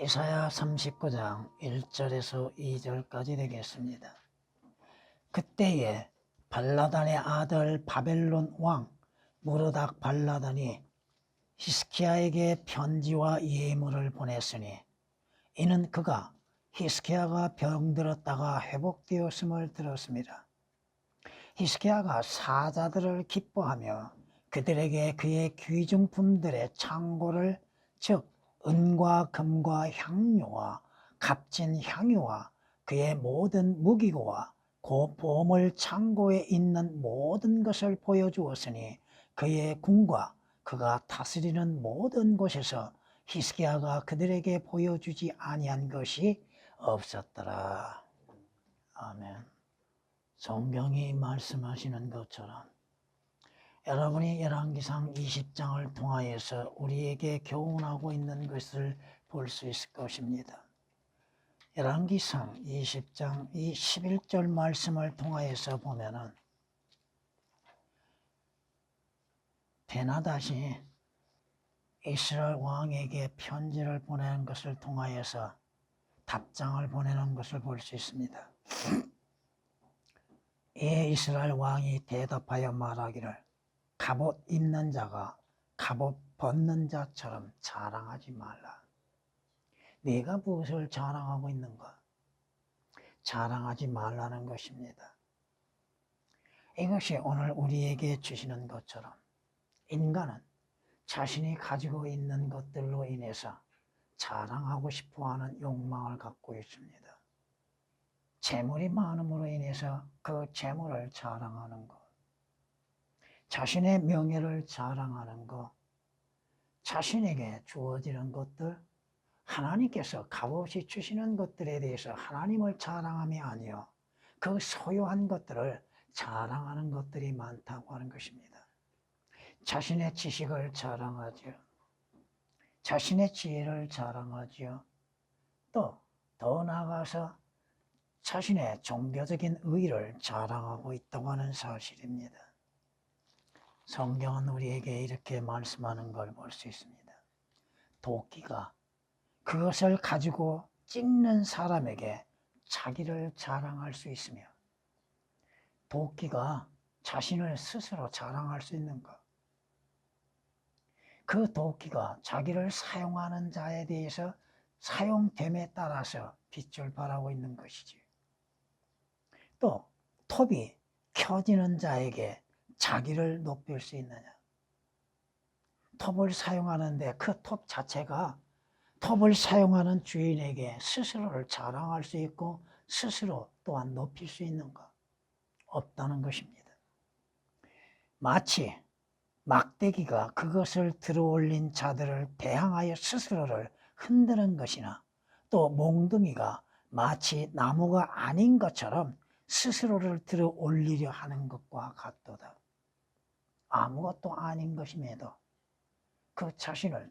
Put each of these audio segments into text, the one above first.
이사야 39장 1절에서 2절까지 되겠습니다. 그때에 발라단의 아들 바벨론 왕 무르닥 발라단이 히스기야에게 편지와 예물을 보냈으니 이는 그가 히스기야가 병들었다가 회복되었음을 들었습니다. 히스기야가 사자들을 기뻐하며 그들에게 그의 귀중품들의 창고를 즉 은과 금과 향료와 값진 향유와 그의 모든 무기고와 그 보물 창고에 있는 모든 것을 보여주었으니 그의 궁과 그가 다스리는 모든 곳에서 히스기야가 그들에게 보여주지 아니한 것이 없었더라. 아멘. 성경이 말씀하시는 것처럼 여러분이 열왕기상 20장을 통하여서 우리에게 교훈하고 있는 것을 볼 수 있을 것입니다. 열왕기상 20장 이 11절 말씀을 통하여서 보면은 베나닷이 이스라엘 왕에게 편지를 보내는 것을 통하여서 답장을 보내는 것을 볼 수 있습니다. 이에 이스라엘 왕이 대답하여 말하기를 갑옷 입는 자가 갑옷 벗는 자처럼 자랑하지 말라. 네가 무엇을 자랑하고 있는가? 자랑하지 말라는 것입니다. 이것이 오늘 우리에게 주시는 것처럼 인간은 자신이 가지고 있는 것들로 인해서 자랑하고 싶어하는 욕망을 갖고 있습니다. 재물이 많음으로 인해서 그 재물을 자랑하는 것, 자신의 명예를 자랑하는 것, 자신에게 주어지는 것들, 하나님께서 값없이 주시는 것들에 대해서 하나님을 자랑함이 아니요 그 소유한 것들을 자랑하는 것들이 많다고 하는 것입니다. 자신의 지식을 자랑하죠. 자신의 지혜를 자랑하죠. 또 더 나아가서 자신의 종교적인 의의를 자랑하고 있다고 하는 사실입니다. 성경은 우리에게 이렇게 말씀하는 걸 볼 수 있습니다. 도끼가 그것을 가지고 찍는 사람에게 자기를 자랑할 수 있으며 도끼가 자신을 스스로 자랑할 수 있는가? 그 도끼가 자기를 사용하는 자에 대해서 사용됨에 따라서 빛을 발하고 있는 것이지. 또 톱이 켜지는 자에게 자기를 높일 수 있느냐? 톱을 사용하는데 그 톱 자체가 톱을 사용하는 주인에게 스스로를 자랑할 수 있고 스스로 또한 높일 수 있는가? 없다는 것입니다. 마치 막대기가 그것을 들어올린 자들을 대항하여 스스로를 흔드는 것이나 또 몽둥이가 마치 나무가 아닌 것처럼 스스로를 들어올리려 하는 것과 같도다. 아무것도 아닌 것임에도 그 자신을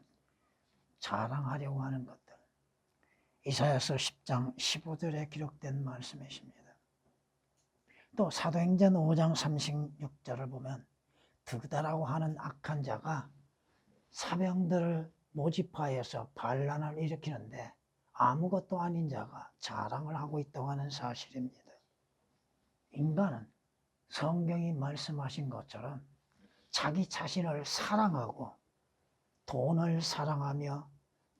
자랑하려고 하는 것들. 이사야서 10장 15절에 기록된 말씀이십니다. 또 사도행전 5장 36절을 보면 드다라고 하는 악한 자가 사병들을 모집하여서 반란을 일으키는데 아무것도 아닌 자가 자랑을 하고 있다고 하는 사실입니다. 인간은 성경이 말씀하신 것처럼 자기 자신을 사랑하고 돈을 사랑하며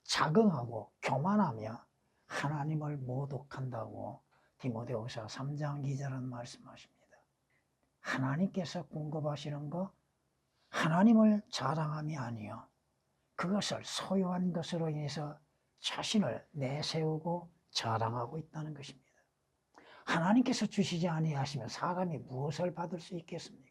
자긍하고 교만하며 하나님을 모독한다고 디모데후서 3장 2절은 말씀하십니다. 하나님께서 공급하시는 것, 하나님을 자랑함이 아니요 그것을 소유한 것으로 인해서 자신을 내세우고 자랑하고 있다는 것입니다. 하나님께서 주시지 아니하시면 사람이 무엇을 받을 수 있겠습니까?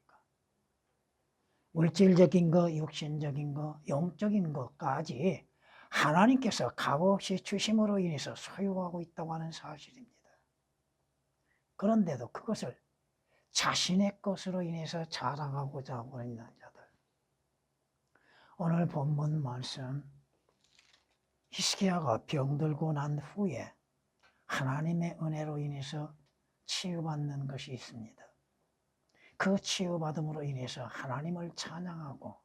물질적인 것, 육신적인 것, 영적인 것까지 하나님께서 값없이 주심으로 인해서 소유하고 있다고 하는 사실입니다. 그런데도 그것을 자신의 것으로 인해서 자랑하고자 하고 있는 자들. 오늘 본문 말씀 히스기야가 병들고 난 후에 하나님의 은혜로 인해서 치유받는 것이 있습니다. 그 치유받음으로 인해서 하나님을 찬양하고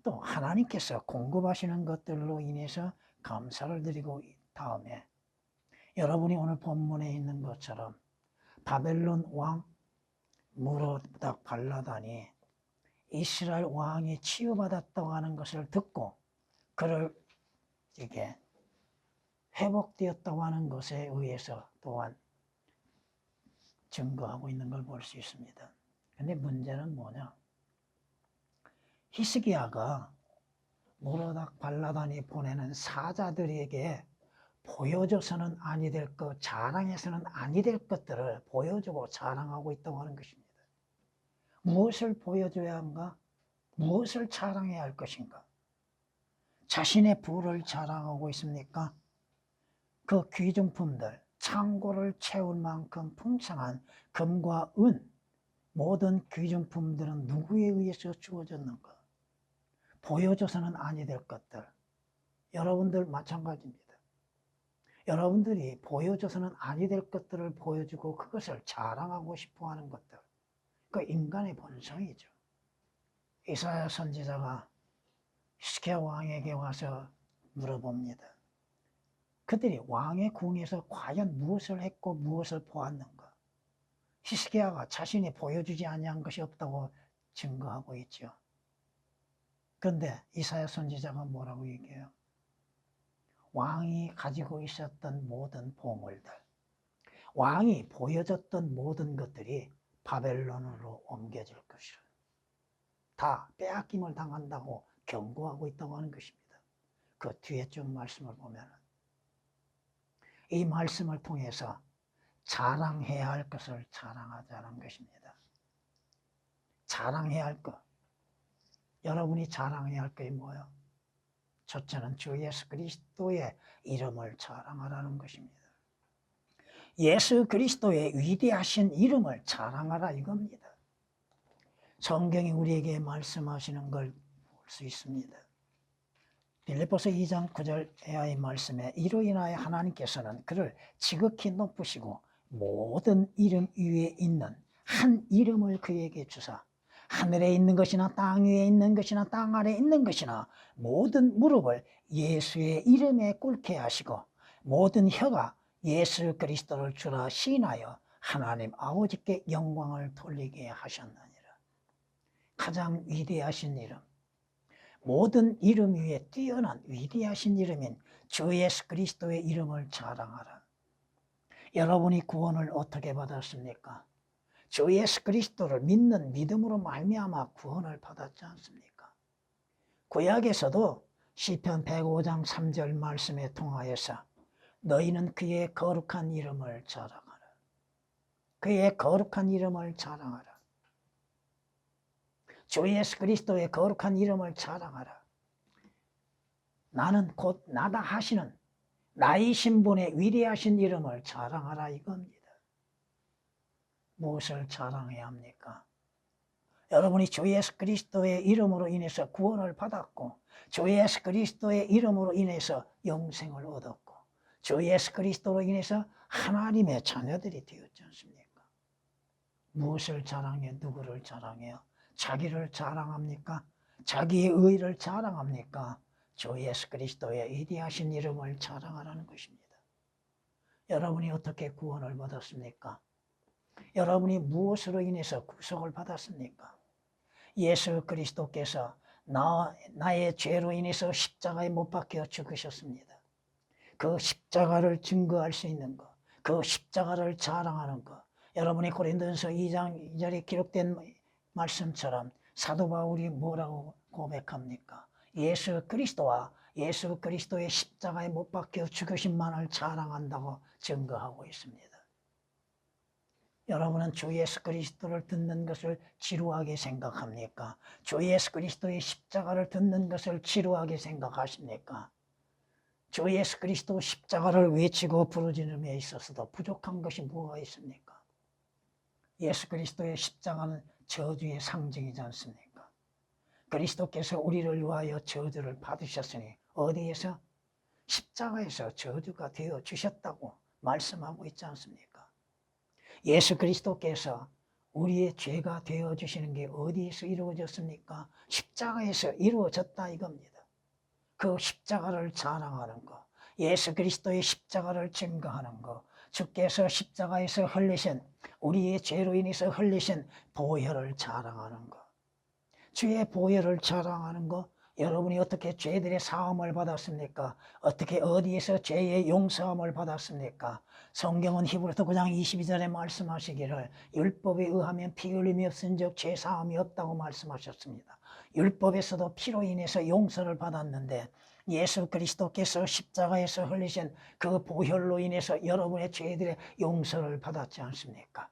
또 하나님께서 공급하시는 것들로 인해서 감사를 드리고 다음에 여러분이 오늘 본문에 있는 것처럼 바벨론 왕 무로닥 발라단이 이스라엘 왕이 치유받았다고 하는 것을 듣고 그를 이게 회복되었다고 하는 것에 의해서 또한 증거하고 있는 걸 볼 수 있습니다. 근데 문제는 뭐냐? 히스기야가 무로닥 발라단이 보내는 사자들에게 보여줘서는 아니 될 것, 자랑해서는 아니 될 것들을 보여주고 자랑하고 있다고 하는 것입니다. 무엇을 보여줘야 한가? 무엇을 자랑해야 할 것인가? 자신의 부를 자랑하고 있습니까? 그 귀중품들, 창고를 채울 만큼 풍성한 금과 은, 모든 귀중품들은 누구에 의해서 주어졌는가? 보여줘서는 아니 될 것들. 여러분들 마찬가지입니다. 여러분들이 보여줘서는 아니 될 것들을 보여주고 그것을 자랑하고 싶어 하는 것들. 그 인간의 본성이죠. 이사야 선지자가 히스기야 왕에게 와서 물어봅니다. 그들이 왕의 궁에서 과연 무엇을 했고 무엇을 보았는가? 히스기야가 자신이 보여주지 아니한 것이 없다고 증거하고 있죠. 그런데 이사야 선지자가 뭐라고 얘기해요? 왕이 가지고 있었던 모든 보물들, 왕이 보여줬던 모든 것들이 바벨론으로 옮겨질 것이라. 다 빼앗김을 당한다고 경고하고 있다고 하는 것입니다. 그 뒤에 쭉 말씀을 보면 이 말씀을 통해서 자랑해야 할 것을 자랑하자는 것입니다. 자랑해야 할 것. 여러분이 자랑해야 할 것이 뭐예요? 첫째는 주 예수 그리스도의 이름을 자랑하라는 것입니다. 예수 그리스도의 위대하신 이름을 자랑하라 이겁니다. 성경이 우리에게 말씀하시는 걸 볼 수 있습니다. 빌립보서 2장 9절 에하의 말씀에 이로 인하여 하나님께서는 그를 지극히 높으시고 모든 이름 위에 있는 한 이름을 그에게 주사 하늘에 있는 것이나 땅 위에 있는 것이나 땅 아래에 있는 것이나 모든 무릎을 예수의 이름에 꿇게 하시고 모든 혀가 예수 그리스도를 주라 시인하여 하나님 아버지께 영광을 돌리게 하셨느니라. 가장 위대하신 이름, 모든 이름 위에 뛰어난 위대하신 이름인 주 예수 그리스도의 이름을 자랑하라. 여러분이 구원을 어떻게 받았습니까? 주 예수 그리스도를 믿는 믿음으로 말미암아 구원을 받았지 않습니까? 구약에서도 시편 105장 3절 말씀에 통하여서 너희는 그의 거룩한 이름을 자랑하라. 그의 거룩한 이름을 자랑하라. 주 예수 그리스도의 거룩한 이름을 자랑하라. 나는 곧 나다 하시는 나의 신분의 위대하신 이름을 자랑하라 이겁니다. 무엇을 자랑해야 합니까? 여러분이 주 예수 그리스도의 이름으로 인해서 구원을 받았고 주 예수 그리스도의 이름으로 인해서 영생을 얻었고 주 예수 그리스도로 인해서 하나님의 자녀들이 되었지 않습니까? 무엇을 자랑해? 누구를 자랑해요? 자기를 자랑합니까? 자기의 의를 자랑합니까? 주 예수 그리스도의 위대하신 이름을 자랑하라는 것입니다. 여러분이 어떻게 구원을 받았습니까? 여러분이 무엇으로 인해서 구속을 받았습니까? 예수 그리스도께서 나의 죄로 인해서 십자가에 못 박혀 죽으셨습니다. 그 십자가를 증거할 수 있는 것, 그 십자가를 자랑하는 것, 여러분이 고린도전서 2장 2절에 기록된 말씀처럼 사도 바울이 뭐라고 고백합니까? 예수 그리스도와 예수 그리스도의 십자가에 못 박혀 죽으심만을 자랑한다고 증거하고 있습니다. 여러분은 주 예수 그리스도를 듣는 것을 지루하게 생각합니까? 주 예수 그리스도의 십자가를 듣는 것을 지루하게 생각하십니까? 주 예수 그리스도 십자가를 외치고 부르짖음에 있어서도 부족한 것이 뭐가 있습니까? 예수 그리스도의 십자가는 저주의 상징이지 않습니까? 그리스도께서 우리를 위하여 저주를 받으셨으니 어디에서? 십자가에서 저주가 되어 주셨다고 말씀하고 있지 않습니까? 예수 그리스도께서 우리의 죄가 되어 주시는 게 어디에서 이루어졌습니까? 십자가에서 이루어졌다 이겁니다. 그 십자가를 자랑하는 것, 예수 그리스도의 십자가를 증거하는 것, 주께서 십자가에서 흘리신 우리의 죄로 인해서 흘리신 보혈을 자랑하는 것, 주의 보혈을 자랑하는 것. 여러분이 어떻게 죄들의 사함을 받았습니까? 어떻게 어디에서 죄의 용서함을 받았습니까? 성경은 히브리서 9장 22절에 말씀하시기를 율법에 의하면 피 흘림이 없은즉 죄 사함이 없다고 말씀하셨습니다. 율법에서도 피로 인해서 용서를 받았는데 예수 그리스도께서 십자가에서 흘리신 그 보혈로 인해서 여러분의 죄들의 용서를 받았지 않습니까?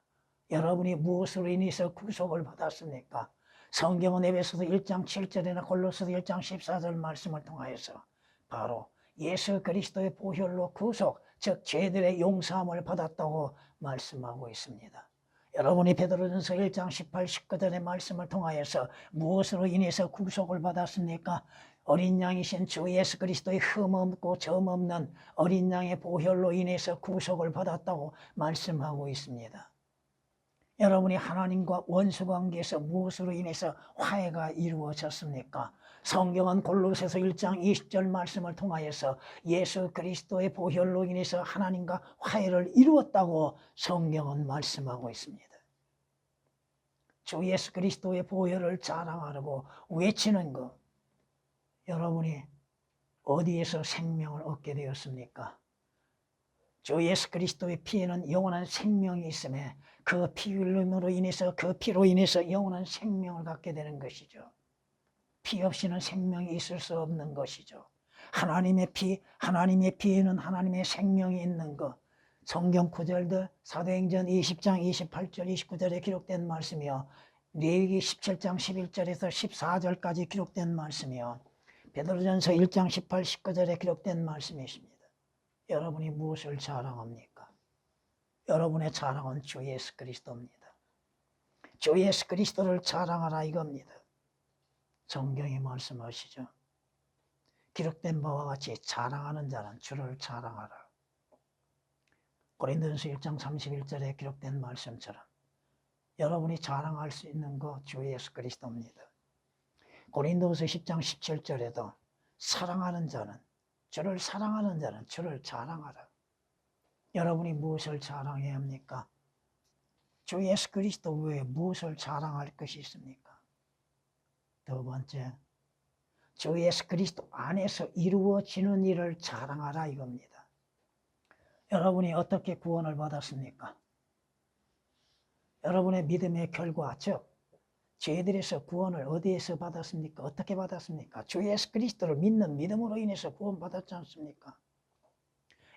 여러분이 무엇으로 인해서 구속을 받았습니까? 성경은 에베소서 1장 7절이나 골로새서 1장 14절 말씀을 통하여서 바로 예수 그리스도의 보혈로 구속, 즉 죄들의 용서함을 받았다고 말씀하고 있습니다. 여러분이 베드로전서 1장 18, 19절의 말씀을 통하여서 무엇으로 인해서 구속을 받았습니까? 어린 양이신 주 예수 그리스도의 흠없고 점없는 어린 양의 보혈로 인해서 구속을 받았다고 말씀하고 있습니다. 여러분이 하나님과 원수관계에서 무엇으로 인해서 화해가 이루어졌습니까? 성경은 골로새서 1장 20절 말씀을 통하여서 예수 그리스도의 보혈로 인해서 하나님과 화해를 이루었다고 성경은 말씀하고 있습니다. 주 예수 그리스도의 보혈을 자랑하려고 외치는 것, 여러분이 어디에서 생명을 얻게 되었습니까? 주 예수 그리스도의 피에는 영원한 생명이 있음에 그 피 흘림으로 인해서, 그 피로 인해서 영원한 생명을 갖게 되는 것이죠. 피 없이는 생명이 있을 수 없는 것이죠. 하나님의 피에는 하나님의 생명이 있는 것. 성경 구절들 사도행전 20장 28절 29절에 기록된 말씀이요, 레위기 17장 11절에서 14절까지 기록된 말씀이요, 베드로전서 1장 18, 19절에 기록된 말씀이십니다. 여러분이 무엇을 자랑합니까? 여러분의 자랑은 주 예수 그리스도입니다. 주 예수 그리스도를 자랑하라 이겁니다. 성경이 말씀하시죠. 기록된 바와 같이 자랑하는 자는 주를 자랑하라. 고린도전서 1장 31절에 기록된 말씀처럼 여러분이 자랑할 수 있는 것 주 예수 그리스도입니다. 고린도전서 10장 17절에도 사랑하는 자는, 주를 사랑하는 자는 주를 자랑하라. 여러분이 무엇을 자랑해야 합니까? 주 예수 그리스도 외에 무엇을 자랑할 것이 있습니까? 두 번째, 주 예수 그리스도 안에서 이루어지는 일을 자랑하라 이겁니다. 여러분이 어떻게 구원을 받았습니까? 여러분의 믿음의 결과, 즉 죄들에서 구원을 어디에서 받았습니까? 어떻게 받았습니까? 주 예수 그리스도를 믿는 믿음으로 인해서 구원받았지 않습니까?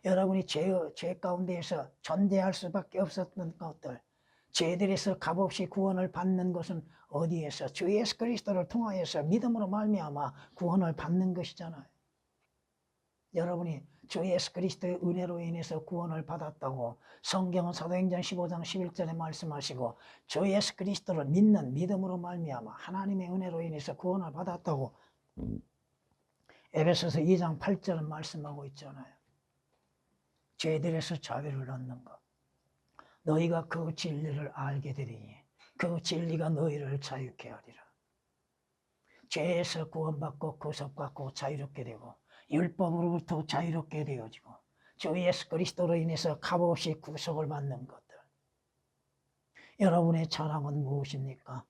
여러분이 죄 가운데에서 존재할 수밖에 없었던 것들, 죄들에서 값없이 구원을 받는 것은 어디에서? 주 예수 그리스도를 통하여서 믿음으로 말미암아 구원을 받는 것이잖아요. 여러분이 주 예수 그리스도의 은혜로 인해서 구원을 받았다고 성경은 사도행전 15장 11절에 말씀하시고, 주 예수 그리스도를 믿는 믿음으로 말미암아 하나님의 은혜로 인해서 구원을 받았다고 에베소서 2장 8절은 말씀하고 있잖아요. 죄들에서 자유를 얻는 것, 너희가 그 진리를 알게 되리니 그 진리가 너희를 자유케 하리라. 죄에서 구원받고 구속받고 자유롭게 되고 율법으로부터 자유롭게 되어지고 주 예수 그리스도로 인해서 값없이 구속을 받는 것들. 여러분의 자랑은 무엇입니까?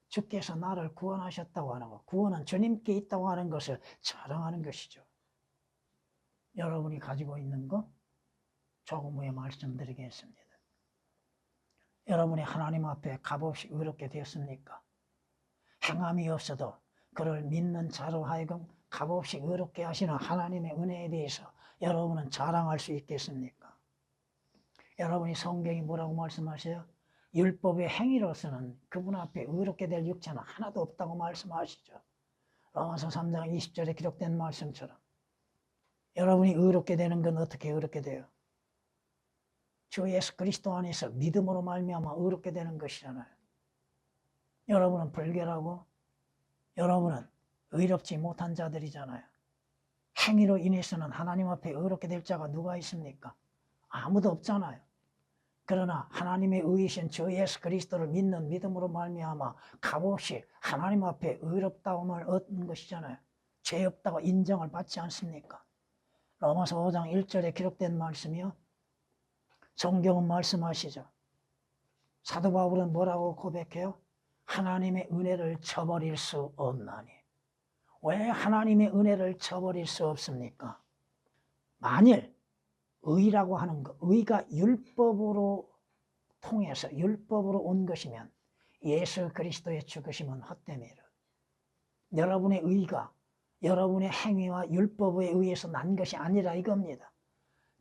주께서 나를 구원하셨다고 하는 것, 구원은 주님께 있다고 하는 것을 자랑하는 것이죠. 여러분이 가지고 있는 것 조금 후에 말씀드리겠습니다. 여러분이 하나님 앞에 값없이 의롭게 되었습니까? 행함이 없어도 그를 믿는 자로 하여금 값없이 의롭게 하시는 하나님의 은혜에 대해서 여러분은 자랑할 수 있겠습니까? 여러분이 성경이 뭐라고 말씀하세요? 율법의 행위로서는 그분 앞에 의롭게 될 육체는 하나도 없다고 말씀하시죠. 로마서 3장 20절에 기록된 말씀처럼 여러분이 의롭게 되는 건 어떻게 의롭게 돼요? 주 예수 그리스도 안에서 믿음으로 말미암아 의롭게 되는 것이잖아요. 여러분은 불결하고 여러분은 의롭지 못한 자들이잖아요. 행위로 인해서는 하나님 앞에 의롭게 될 자가 누가 있습니까? 아무도 없잖아요. 그러나 하나님의 의이신 주 예수 그리스도를 믿는 믿음으로 말미암아 값없이 하나님 앞에 의롭다움을 얻는 것이잖아요. 죄 없다고 인정을 받지 않습니까? 로마서 5장 1절에 기록된 말씀이요. 성경은 말씀하시죠. 사도 바울은 뭐라고 고백해요? 하나님의 은혜를 저버릴 수 없나니. 왜 하나님의 은혜를 저버릴 수 없습니까? 만일 의라고 하는 것, 의가 율법으로 통해서 율법으로 온 것이면 예수 그리스도의 죽으심은 헛됨이라. 여러분의 의가 여러분의 행위와 율법에 의해서 난 것이 아니라 이겁니다.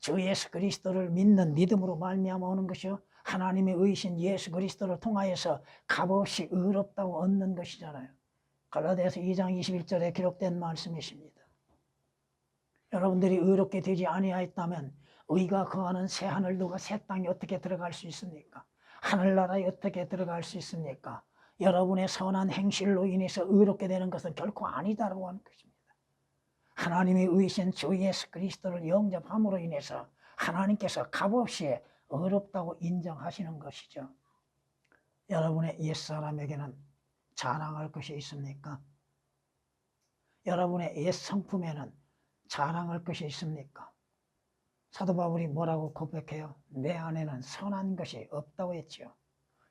주 예수 그리스도를 믿는 믿음으로 말미암아 오는 것이요, 하나님의 의신 예수 그리스도를 통하여서 값없이 의롭다고 얻는 것이잖아요. 갈라디아서 2장 21절에 기록된 말씀이십니다. 여러분들이 의롭게 되지 아니하였다면 의가 거하는 새 하늘 누가 새 땅에 어떻게 들어갈 수 있습니까? 하늘나라에 어떻게 들어갈 수 있습니까? 여러분의 선한 행실로 인해서 의롭게 되는 것은 결코 아니다라고 하는 것입니다. 하나님의 의신 주 예수 그리스도를 영접함으로 인해서 하나님께서 값없이 의롭다고 인정하시는 것이죠. 여러분의 옛사람에게는 자랑할 것이 있습니까? 여러분의 옛 성품에는 자랑할 것이 있습니까? 사도 바울이 뭐라고 고백해요? 내 안에는 선한 것이 없다고 했죠.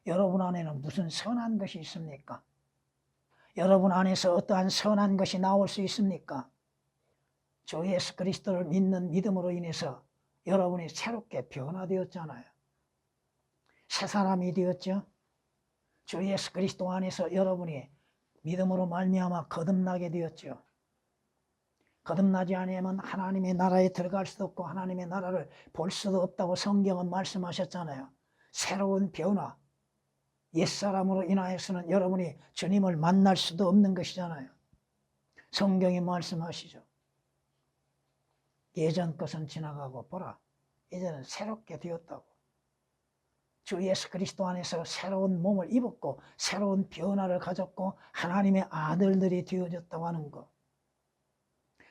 여러분 안에는 무슨 선한 것이 있습니까? 여러분 안에서 어떠한 선한 것이 나올 수 있습니까? 주 예수 그리스도를 믿는 믿음으로 인해서 여러분이 새롭게 변화되었잖아요. 새 사람이 되었죠. 주 예수 그리스도 안에서 여러분이 믿음으로 말미암아 거듭나게 되었죠. 거듭나지 아니하면 하나님의 나라에 들어갈 수도 없고 하나님의 나라를 볼 수도 없다고 성경은 말씀하셨잖아요. 새로운 변화, 옛사람으로 인하여서는 여러분이 주님을 만날 수도 없는 것이잖아요. 성경이 말씀하시죠. 예전 것은 지나가고 보라, 이제는 새롭게 되었다고. 주 예수 그리스도 안에서 새로운 몸을 입었고 새로운 변화를 가졌고 하나님의 아들들이 되어졌다고 하는 것,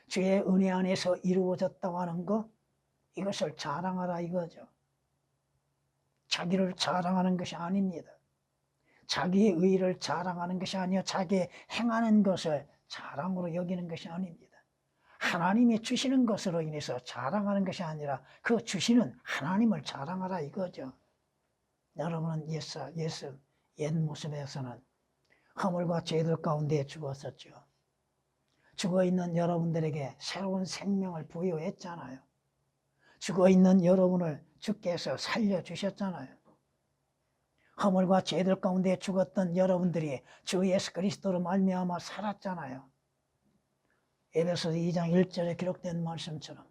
주의 은혜 안에서 이루어졌다고 하는 것, 이것을 자랑하라 이거죠. 자기를 자랑하는 것이 아닙니다. 자기의 의를 자랑하는 것이 아니요, 자기의 행하는 것을 자랑으로 여기는 것이 아닙니다. 하나님이 주시는 것으로 인해서 자랑하는 것이 아니라 그 주시는 하나님을 자랑하라 이거죠. 여러분은 옛 모습에서는 허물과 죄들 가운데 죽었었죠. 죽어있는 여러분들에게 새로운 생명을 부여했잖아요. 죽어있는 여러분을 주께서 살려주셨잖아요. 허물과 죄들 가운데 죽었던 여러분들이 주 예수 그리스도로 말미암아 살았잖아요. 에베소서 2장 1절에 기록된 말씀처럼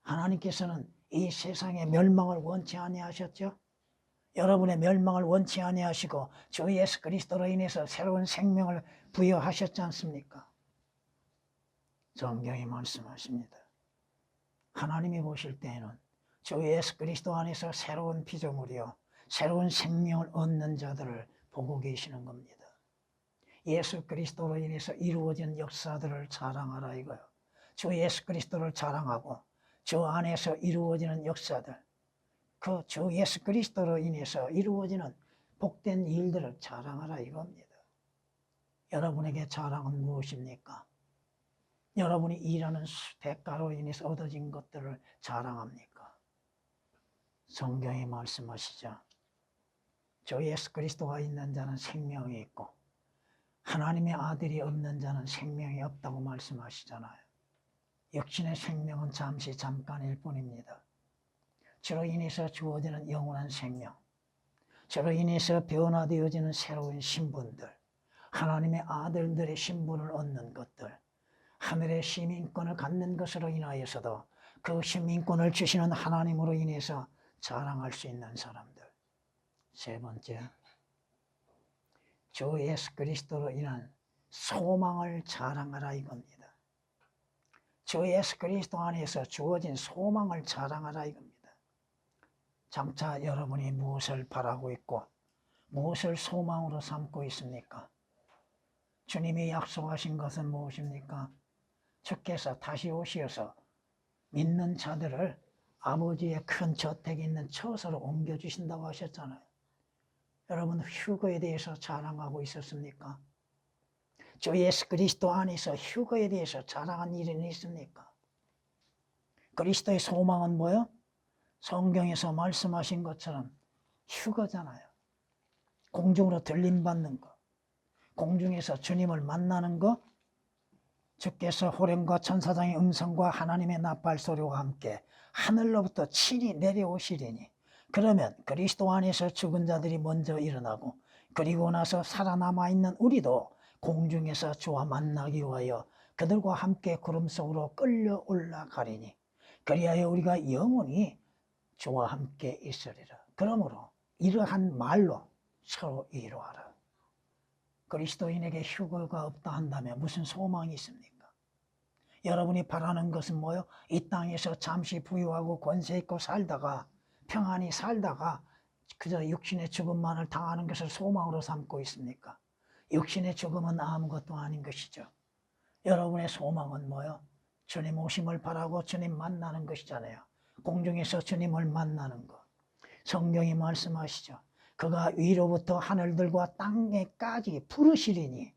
하나님께서는 이 세상의 멸망을 원치 아니하셨죠. 여러분의 멸망을 원치 아니하시고 주 예수 그리스도로 인해서 새로운 생명을 부여하셨지 않습니까? 성경이 말씀하십니다. 하나님이 보실 때에는 주 예수 그리스도 안에서 새로운 피조물이요, 새로운 생명을 얻는 자들을 보고 계시는 겁니다. 예수 그리스도로 인해서 이루어진 역사들을 자랑하라 이거요. 주 예수 그리스도를 자랑하고 주 안에서 이루어지는 역사들, 그 주 예수 그리스도로 인해서 이루어지는 복된 일들을 자랑하라 이겁니다. 여러분에게 자랑은 무엇입니까? 여러분이 일하는 대가로 인해서 얻어진 것들을 자랑합니까? 성경이 말씀하시죠. 주 예수 그리스도가 있는 자는 생명이 있고 하나님의 아들이 없는 자는 생명이 없다고 말씀하시잖아요. 육신의 생명은 잠시 잠깐일 뿐입니다. 저로 인해서 주어지는 영원한 생명, 저로 인해서 변화되어지는 새로운 신분들, 하나님의 아들들의 신분을 얻는 것들, 하늘의 시민권을 갖는 것으로 인하여서도 그 시민권을 주시는 하나님으로 인해서 자랑할 수 있는 사람들. 세 번째, 주 예수 그리스도로 인한 소망을 자랑하라 이겁니다. 주 예수 그리스도 안에서 주어진 소망을 자랑하라 이겁니다. 장차 여러분이 무엇을 바라고 있고 무엇을 소망으로 삼고 있습니까? 주님이 약속하신 것은 무엇입니까? 주께서 다시 오시어서 믿는 자들을 아버지의 큰 저택이 있는 처소로 옮겨주신다고 하셨잖아요. 여러분 휴거에 대해서 자랑하고 있었습니까? 주 예수 그리스도 안에서 휴거에 대해서 자랑한 일은 있습니까? 그리스도의 소망은 뭐예요? 성경에서 말씀하신 것처럼 휴거잖아요. 공중으로 들림받는 거, 공중에서 주님을 만나는 거, 주께서 호령과 천사장의 음성과 하나님의 나팔 소리와 함께 하늘로부터 친히 내려오시리니, 그러면 그리스도 안에서 죽은 자들이 먼저 일어나고 그리고 나서 살아남아 있는 우리도 공중에서 주와 만나기 위하여 그들과 함께 구름 속으로 끌려 올라가리니, 그리하여 우리가 영원히 주와 함께 있으리라. 그러므로 이러한 말로 서로 이루어라. 그리스도인에게 휴거가 없다 한다면 무슨 소망이 있습니까? 여러분이 바라는 것은 뭐요? 이 땅에서 잠시 부유하고 권세 있고 살다가 평안히 살다가 그저 육신의 죽음만을 당하는 것을 소망으로 삼고 있습니까? 육신의 죽음은 아무것도 아닌 것이죠. 여러분의 소망은 뭐요? 주님 오심을 바라고 주님 만나는 것이잖아요. 공중에서 주님을 만나는 것. 성경이 말씀하시죠. 그가 위로부터 하늘들과 땅에까지 부르시리니,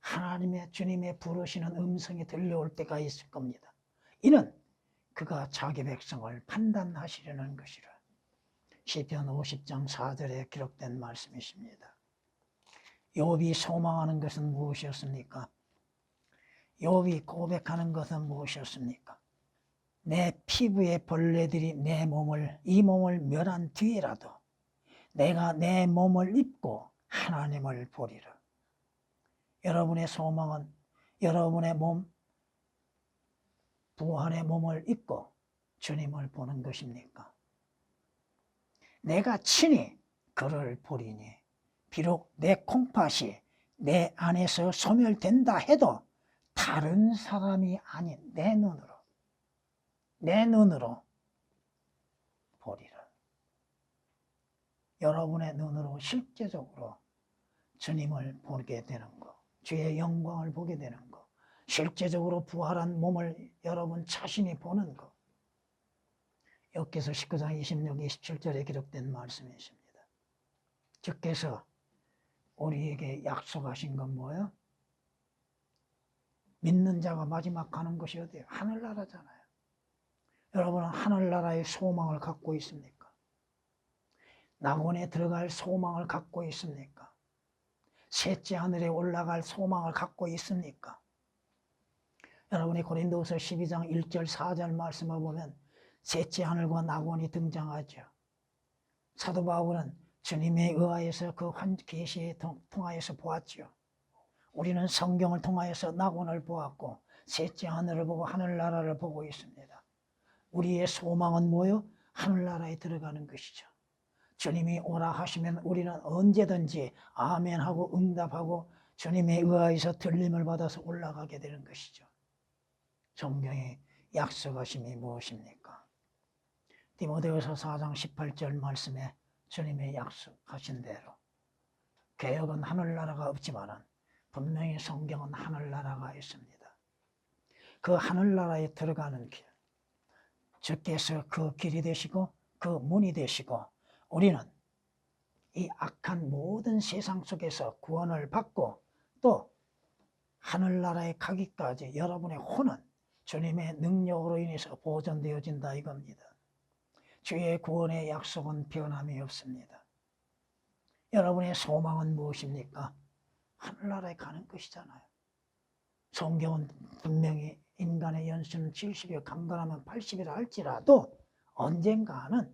하나님의 주님의 부르시는 음성이 들려올 때가 있을 겁니다. 이는 그가 자기 백성을 판단하시려는 것이라. 시편 50장 4절에 기록된 말씀이십니다. 욥이 소망하는 것은 무엇이었습니까? 욥이 고백하는 것은 무엇이었습니까? 내 피부의 벌레들이 이 몸을 멸한 뒤에라도 내가 내 몸을 입고 하나님을 보리라. 여러분의 소망은 여러분의 몸, 부활의 몸을 입고 주님을 보는 것입니까? 내가 친히 그를 보리니, 비록 내 콩팥이 내 안에서 소멸된다 해도 다른 사람이 아닌 내 눈으로 보리라. 여러분의 눈으로 실제적으로 주님을 보게 되는 것, 주의 영광을 보게 되는 것, 실제적으로 부활한 몸을 여러분 자신이 보는 것. 욥기서 19장 26, 27절에 기록된 말씀이십니다. 주께서 우리에게 약속하신 건 뭐예요? 믿는 자가 마지막 가는 곳이 어디예요? 하늘나라잖아요. 여러분은 하늘나라의 소망을 갖고 있습니까? 낙원에 들어갈 소망을 갖고 있습니까? 셋째 하늘에 올라갈 소망을 갖고 있습니까? 여러분이 고린도후서 12장 1절 4절 말씀을 보면 셋째 하늘과 낙원이 등장하죠. 사도 바울은 주님에 의하여서 그 계시에 통하여서 보았죠. 우리는 성경을 통하여서 낙원을 보았고 셋째 하늘을 보고 하늘나라를 보고 있습니다. 우리의 소망은 뭐요? 하늘나라에 들어가는 것이죠. 주님이 오라 하시면 우리는 언제든지 아멘하고 응답하고 주님에 의하여서 들림을 받아서 올라가게 되는 것이죠. 성경의 약속하심이 무엇입니까? 디모데후서 4장 18절 말씀에 주님의 약속하신 대로 개혁은 하늘나라가 없지만은 분명히 성경은 하늘나라가 있습니다. 그 하늘나라에 들어가는 길, 주께서 그 길이 되시고 그 문이 되시고, 우리는 이 악한 모든 세상 속에서 구원을 받고 또 하늘나라에 가기까지 여러분의 혼은 주님의 능력으로 인해서 보존되어진다 이겁니다. 주의 구원의 약속은 변함이 없습니다. 여러분의 소망은 무엇입니까? 하늘나라에 가는 것이잖아요. 성경은 분명히 인간의 연수는 70여 강건하면 80이라 할지라도 언젠가는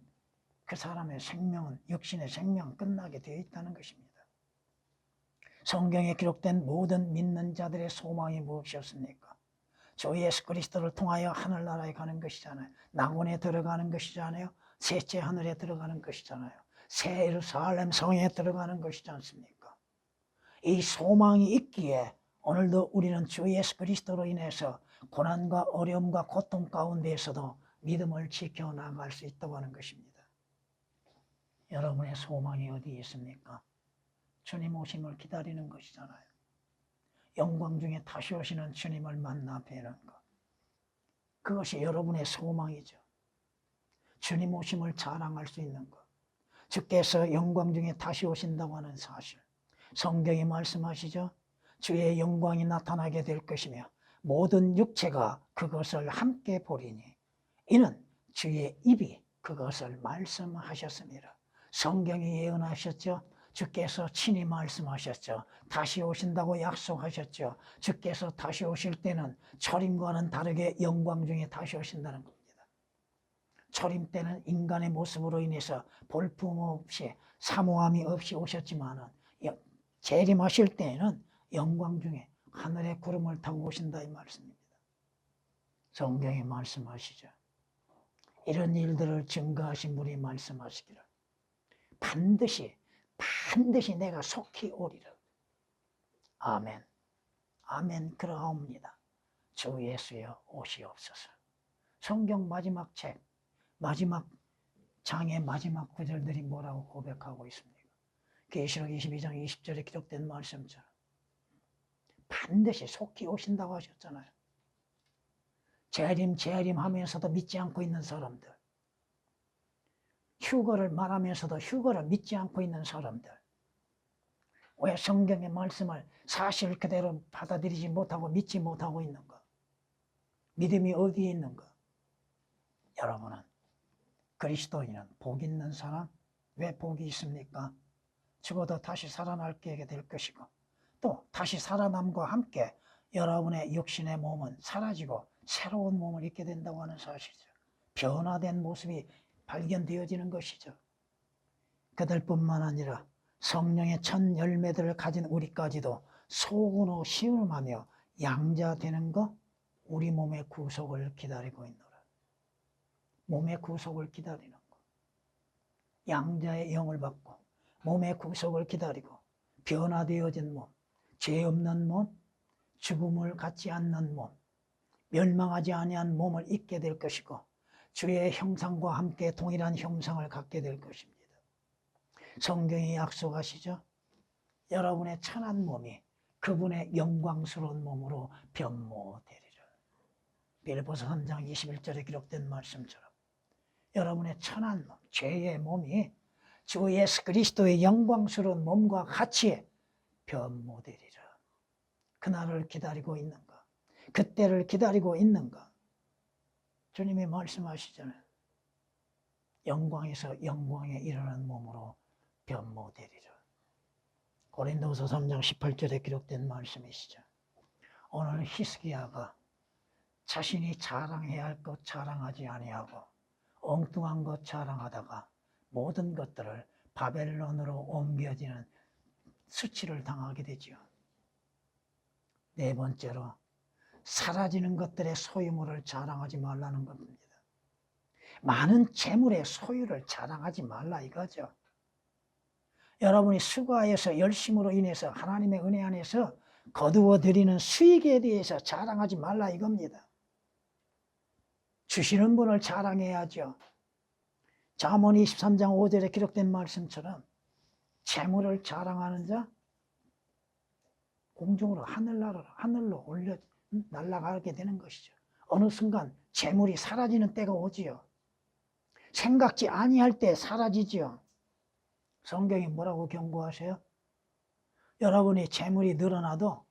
그 사람의 생명은, 육신의 생명은 끝나게 되어 있다는 것입니다. 성경에 기록된 모든 믿는 자들의 소망이 무엇이었습니까? 주 예수 그리스도를 통하여 하늘나라에 가는 것이잖아요. 낙원에 들어가는 것이잖아요. 셋째 하늘에 들어가는 것이잖아요. 새 예루살렘 성에 들어가는 것이지 않습니까? 이 소망이 있기에 오늘도 우리는 주 예수 그리스도로 인해서 고난과 어려움과 고통 가운데에서도 믿음을 지켜나갈 수 있다고 하는 것입니다. 여러분의 소망이 어디에 있습니까? 주님 오심을 기다리는 것이잖아요. 영광 중에 다시 오시는 주님을 만나 뵈는 것. 그것이 여러분의 소망이죠. 주님 오심을 자랑할 수 있는 것. 주께서 영광 중에 다시 오신다고 하는 사실. 성경이 말씀하시죠. 주의 영광이 나타나게 될 것이며 모든 육체가 그것을 함께 보리니 이는 주의 입이 그것을 말씀하셨습니다. 성경이 예언하셨죠. 주께서 친히 말씀하셨죠. 다시 오신다고 약속하셨죠. 주께서 다시 오실 때는 초림과는 다르게 영광 중에 다시 오신다는 겁니다. 초림 때는 인간의 모습으로 인해서 볼품 없이 사모함이 없이 오셨지만은 재림하실 때에는 영광 중에 하늘의 구름을 타고 오신다 이 말씀입니다. 성경이 말씀하시죠. 이런 일들을 증거하신 분이 말씀하시기를 반드시 내가 속히 오리라. 아멘. 아멘. 그러하옵니다. 주 예수여 오시옵소서. 성경 마지막 책 마지막 장의 마지막 구절들이 뭐라고 고백하고 있습니까? 계시록 22장 20절에 기록된 말씀처럼 반드시 속히 오신다고 하셨잖아요. 재림 하면서도 믿지 않고 있는 사람들, 휴거를 말하면서도 휴거를 믿지 않고 있는 사람들, 왜 성경의 말씀을 사실 그대로 받아들이지 못하고 믿지 못하고 있는가? 믿음이 어디에 있는가? 여러분은 그리스도인은 복 있는 사람, 왜 복이 있습니까? 죽어도 다시 살아나게 될 것이고 또 다시 살아남과 함께 여러분의 육신의 몸은 사라지고 새로운 몸을 입게 된다고 하는 사실이죠. 변화된 모습이 발견되어지는 것이죠. 그들뿐만 아니라 성령의 첫 열매들을 가진 우리까지도 소근호 시음하며 양자되는 것, 우리 몸의 구속을 기다리고 있노라. 몸의 구속을 기다리는 것, 양자의 영을 받고 몸의 구속을 기다리고 변화되어진 몸, 죄 없는 몸, 죽음을 갖지 않는 몸, 멸망하지 아니한 몸을 입게 될 것이고 주의 형상과 함께 동일한 형상을 갖게 될 것입니다. 성경이 약속하시죠. 여러분의 천한 몸이 그분의 영광스러운 몸으로 변모되리라. 빌립보서 3장 21절에 기록된 말씀처럼 여러분의 천한 몸, 죄의 몸이 주 예수 그리스도의 영광스러운 몸과 같이 변모되리라. 그날을 기다리고 있는가? 그때를 기다리고 있는가? 주님이 말씀하시잖아요. 영광에서 영광에 이르는 몸으로 변모되리라. 고린도후서 3장 18절에 기록된 말씀이시죠. 오늘 히스기야가 자신이 자랑해야 할 것 자랑하지 아니하고 엉뚱한 것 자랑하다가 모든 것들을 바벨론으로 옮겨지는 수치를 당하게 되죠. 네 번째로 사라지는 것들의 소유물을 자랑하지 말라는 겁니다. 많은 재물의 소유를 자랑하지 말라 이거죠. 여러분이 수고하여서 열심으로 인해서 하나님의 은혜 안에서 거두어 드리는 수익에 대해서 자랑하지 말라 이겁니다. 주시는 분을 자랑해야죠. 잠언 23장 5절에 기록된 말씀처럼 재물을 자랑하는 자 공중으로 하늘로 올려 날아가게 되는 것이죠. 어느 순간 재물이 사라지는 때가 오지요. 생각지 아니할 때 사라지지요. 성경이 뭐라고 경고하세요? 여러분이 재물이 늘어나도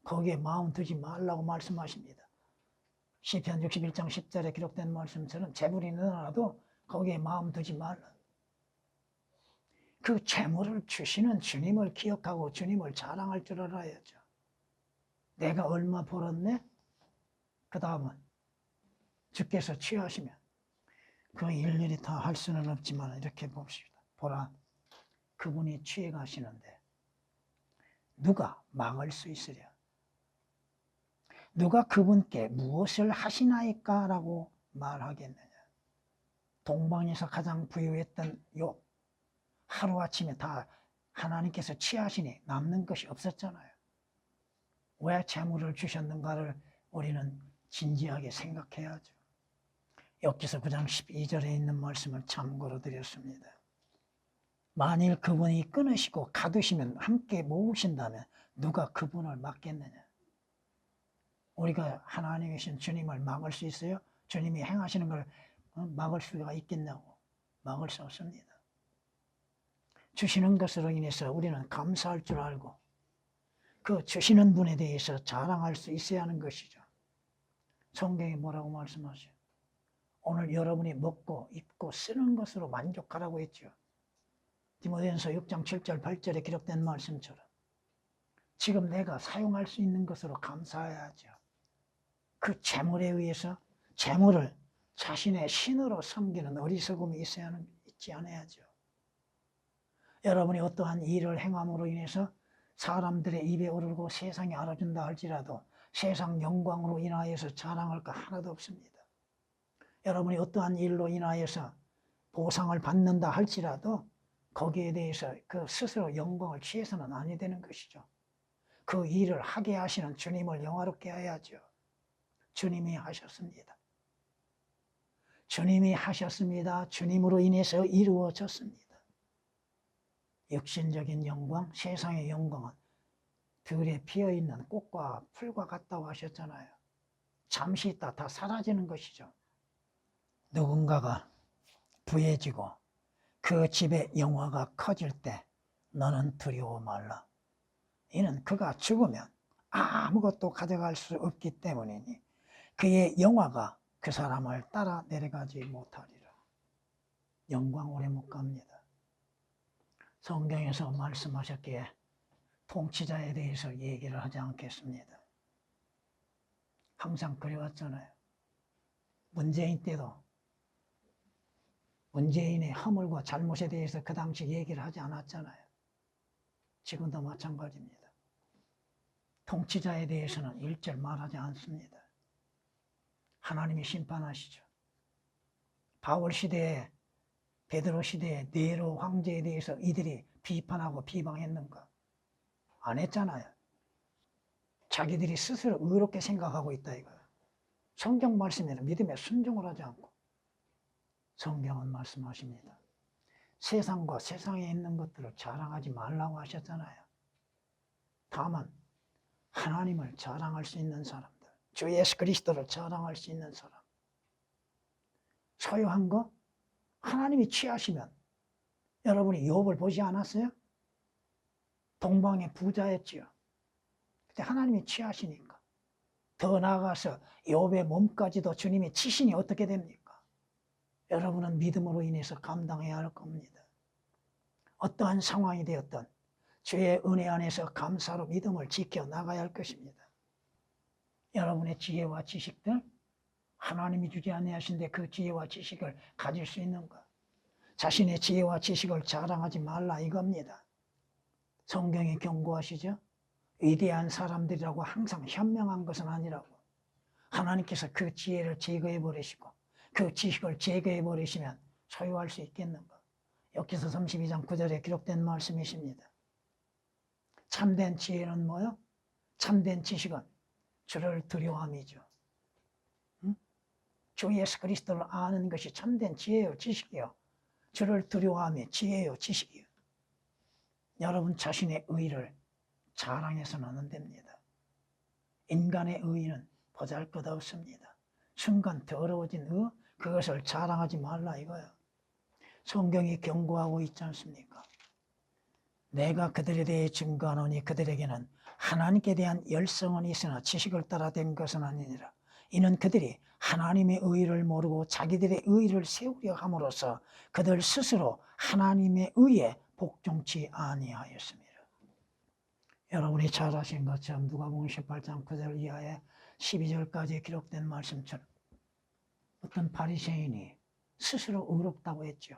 거기에 마음 두지 말라고 말씀하십니다. 시편 61장 10절에 기록된 말씀처럼 재물이 늘어나도 거기에 마음 두지 말라. 그 재물을 주시는 주님을 기억하고 주님을 자랑할 줄 알아야죠. 내가 얼마 벌었네? 그 다음은 주께서 취하시면 그 일일이 다 할 수는 없지만 이렇게 봅시다. 보라, 그분이 취해 가시는데 누가 막을 수 있으랴? 누가 그분께 무엇을 하시나이까? 라고 말하겠느냐? 동방에서 가장 부유했던 욥, 하루아침에 다 하나님께서 취하시니 남는 것이 없었잖아요. 왜 재물을 주셨는가를 우리는 진지하게 생각해야죠. 욥기서 9장 12절에 있는 말씀을 참고로 드렸습니다. 만일 그분이 끊으시고 가두시면 함께 모으신다면 누가 그분을 막겠느냐? 우리가 하나님이신 주님을 막을 수 있어요? 주님이 행하시는 걸 막을 수가 있겠냐고? 막을 수 없습니다. 주시는 것으로 인해서 우리는 감사할 줄 알고 그 주시는 분에 대해서 자랑할 수 있어야 하는 것이죠. 성경이 뭐라고 말씀하셔요? 오늘 여러분이 먹고 입고 쓰는 것으로 만족하라고 했죠. 디모데전서 6장 7절 8절에 기록된 말씀처럼 지금 내가 사용할 수 있는 것으로 감사해야죠. 그 재물에 의해서 재물을 자신의 신으로 섬기는 어리석음이 있지 않아야죠. 여러분이 어떠한 일을 행함으로 인해서 사람들의 입에 오르고 세상에 알아준다 할지라도 세상 영광으로 인하여서 자랑할 거 하나도 없습니다. 여러분이 어떠한 일로 인하여서 보상을 받는다 할지라도 거기에 대해서 그 스스로 영광을 취해서는 아니 되는 것이죠. 그 일을 하게 하시는 주님을 영화롭게 해야죠. 주님이 하셨습니다. 주님이 하셨습니다. 주님으로 인해서 이루어졌습니다. 육신적인 영광, 세상의 영광은 들에 피어있는 꽃과 풀과 같다고 하셨잖아요. 잠시 있다 다 사라지는 것이죠. 누군가가 부해지고 그 집의 영화가 커질 때 너는 두려워 말라. 이는 그가 죽으면 아무것도 가져갈 수 없기 때문이니 그의 영화가 그 사람을 따라 내려가지 못하리라. 영광 오래 못 갑니다. 성경에서 말씀하셨기에 통치자에 대해서 얘기를 하지 않겠습니다. 항상 그래왔잖아요. 문재인 때도 문재인의 허물과 잘못에 대해서 그 당시 얘기를 하지 않았잖아요. 지금도 마찬가지입니다. 통치자에 대해서는 일절 말하지 않습니다. 하나님이 심판하시죠. 바울 시대에 베드로 시대에 네로 황제에 대해서 이들이 비판하고 비방했는가? 안 했잖아요. 자기들이 스스로 의롭게 생각하고 있다 이거예요. 성경 말씀에는 믿음에 순종을 하지 않고 성경은 말씀하십니다. 세상과 세상에 있는 것들을 자랑하지 말라고 하셨잖아요. 다만 하나님을 자랑할 수 있는 사람들, 주 예수 그리스도를 자랑할 수 있는 사람, 소유한 거 하나님이 취하시면 여러분이 욥을 보지 않았어요? 동방의 부자였지요. 그때 하나님이 취하시니까 더 나아가서 욥의 몸까지도 주님이 치시니 어떻게 됩니까? 여러분은 믿음으로 인해서 감당해야 할 겁니다. 어떠한 상황이 되었든 주의 은혜 안에서 감사로 믿음을 지켜나가야 할 것입니다. 여러분의 지혜와 지식들 하나님이 주지 아니하신데 그 지혜와 지식을 가질 수 있는가? 자신의 지혜와 지식을 자랑하지 말라 이겁니다. 성경이 경고하시죠? 위대한 사람들이라고 항상 현명한 것은 아니라고. 하나님께서 그 지혜를 제거해버리시고 그 지식을 제거해버리시면 소유할 수 있겠는가? 욥기서 32장 9절에 기록된 말씀이십니다. 참된 지혜는 뭐요? 참된 지식은 주를 두려워함이죠. 주 예수 그리스도를 아는 것이 참된 지혜요 지식이요. 주를 두려워함이 지혜요 지식이요. 여러분 자신의 의를 자랑해서는 안 됩니다. 인간의 의는 보잘것없습니다. 순간 더러워진 의 그것을 자랑하지 말라 이거예요. 성경이 경고하고 있지 않습니까? 내가 그들에 대해 증거하노니 그들에게는 하나님께 대한 열성은 있으나 지식을 따라 된 것은 아니니라. 이는 그들이 하나님의 의를 모르고 자기들의 의를 세우려 함으로써 그들 스스로 하나님의 의에 복종치 아니하였습니다. 여러분이 잘 아신 것처럼 누가복음 18장 9절 이하에 12절까지 기록된 말씀처럼 어떤 바리새인이 스스로 의롭다고 했죠.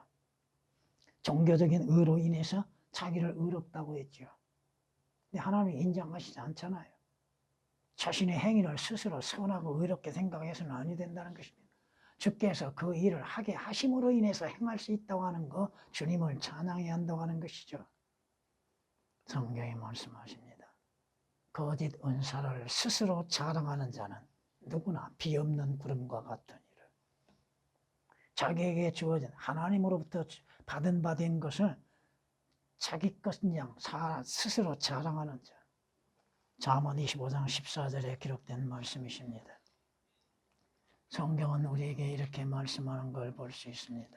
종교적인 의로 인해서 자기를 의롭다고 했죠. 근데 하나님이 인정하시지 않잖아요. 자신의 행위를 스스로 선하고 의롭게 생각해서는 아니 된다는 것입니다. 주께서 그 일을 하게 하심으로 인해서 행할 수 있다고 하는 거 주님을 찬양해야 한다고 하는 것이죠. 성경이 말씀하십니다. 거짓 은사를 스스로 자랑하는 자는 누구나 비없는 구름과 같으니라. 자기에게 주어진 하나님으로부터 받은 바 된 것을 자기 것인 양 스스로 자랑하는 자. 잠언 25장 14절에 기록된 말씀이십니다. 성경은 우리에게 이렇게 말씀하는 걸 볼 수 있습니다.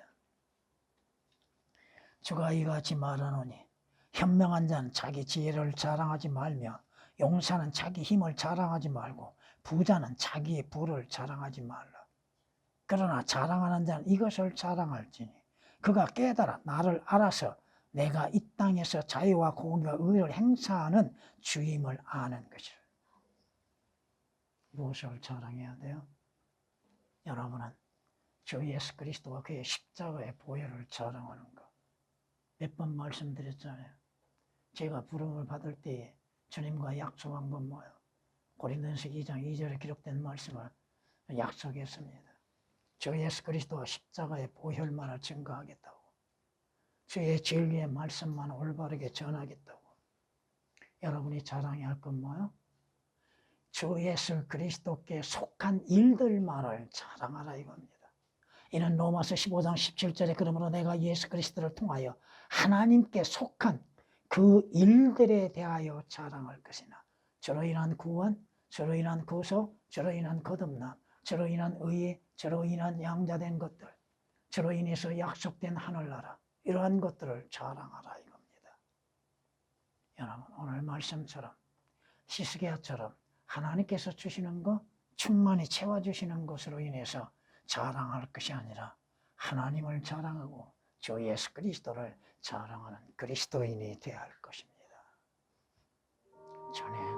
주가 이같이 말하노니 현명한 자는 자기 지혜를 자랑하지 말며 용사는 자기 힘을 자랑하지 말고 부자는 자기의 부를 자랑하지 말라. 그러나 자랑하는 자는 이것을 자랑할지니 그가 깨달아 나를 알아서 내가 이 땅에서 자유와 공의와 의를 행사하는 주임을 아는 것이라. 무엇을 자랑해야 돼요? 여러분은 주 예수 그리스도와 그의 십자가의 보혈을 자랑하는 것. 몇 번 말씀드렸잖아요. 제가 부름을 받을 때에 주님과 약속한 건 뭐예요? 고린도전서 2장 2절에 기록된 말씀을 약속했습니다. 주 예수 그리스도와 십자가의 보혈만을 증거하겠다고. 주의 진리의 말씀만 올바르게 전하겠다고. 여러분이 자랑해야 할 건 뭐예요? 주 예수 그리스도께 속한 일들만을 자랑하라 이겁니다. 이는 로마서 15장 17절에 그러므로 내가 예수 그리스도를 통하여 하나님께 속한 그 일들에 대하여 자랑할 것이나 저로 인한 구원, 저로 인한 구속, 저로 인한 거듭남, 저로 인한 의에, 저로 인한 양자된 것들, 저로 인해서 약속된 하늘나라, 이러한 것들을 자랑하라 이겁니다. 여러분 오늘 말씀처럼 히스기야처럼 하나님께서 주시는 것, 충만히 채워주시는 것으로 인해서 자랑할 것이 아니라 하나님을 자랑하고 주 예수 그리스도를 자랑하는 그리스도인이 되어야 할 것입니다. 전에